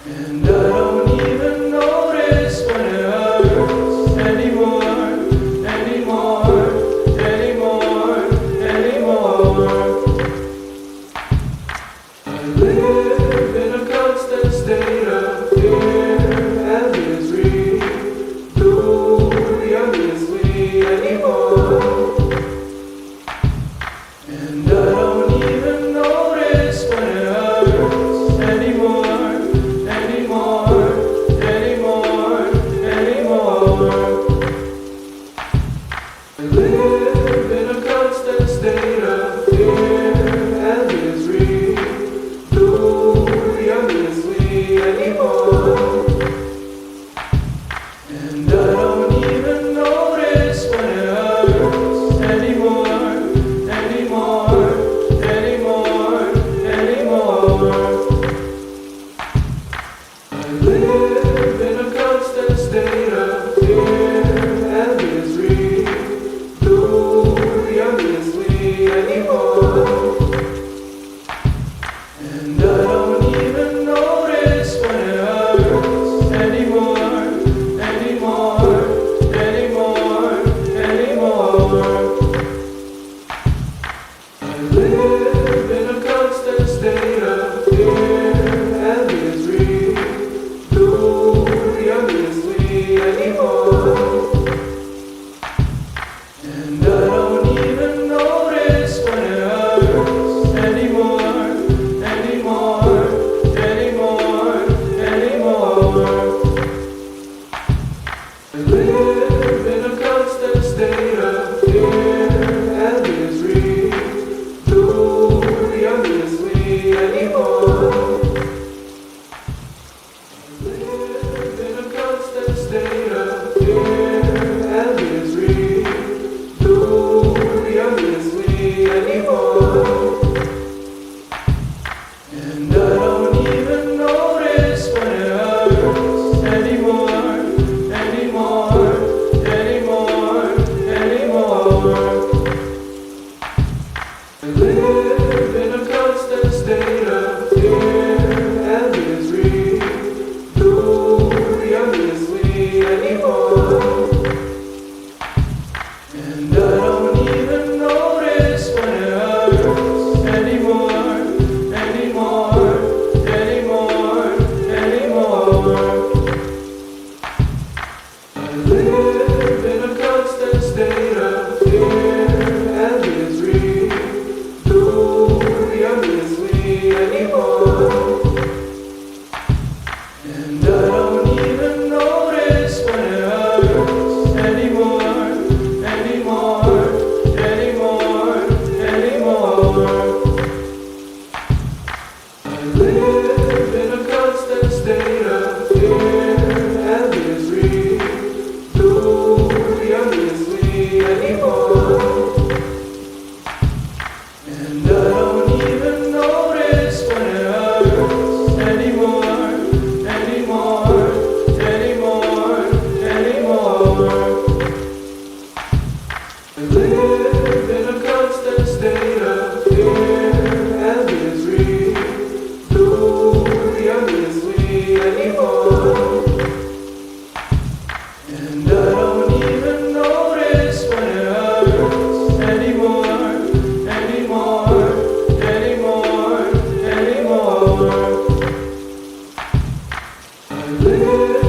And I don't even notice when it hurts anymore, anymore, anymore, anymore. I live in a constant state of fear and misery. Do you miss me anymore? And I don't even notice when it hurts anymore, anymore, anymore, anymore. I live in a constant state of fear and misery. Do you miss me anymore? And I don't even notice when it hurts anymore, anymore, anymore, anymore. I live in a constant state of fear and misery. Do you miss me anymore? And I don't even notice when it hurts anymore, anymore, anymore, anymore. I live in a constant state of fear and misery. Do you miss me anymore? And I don't even notice when it hurts anymore, anymore, anymore, anymore. I live in a constant state of fear and misery. Do you miss me anymore? I live in a constant state of fear and misery. Do you miss me anymore? And I don't even notice when it hurts anymore, anymore, anymore, anymore. I live in a constant state of fear and misery. Do you miss me anymore? And I don't even notice when it hurts anymore, anymore, anymore, anymore. I live in a constant state of fear and misery. Do you miss me anymore? And I don't even notice when it hurts anymore, anymore, anymore, anymore. I live in a constant state of fear and misery. Do you miss me anymore? And I don't even notice when it hurts anymore, anymore, anymore, anymore. I live in a constant state of fear and misery. Do you miss me anymore? And I don't even notice when it hurts anymore, anymore, anymore, anymore. I live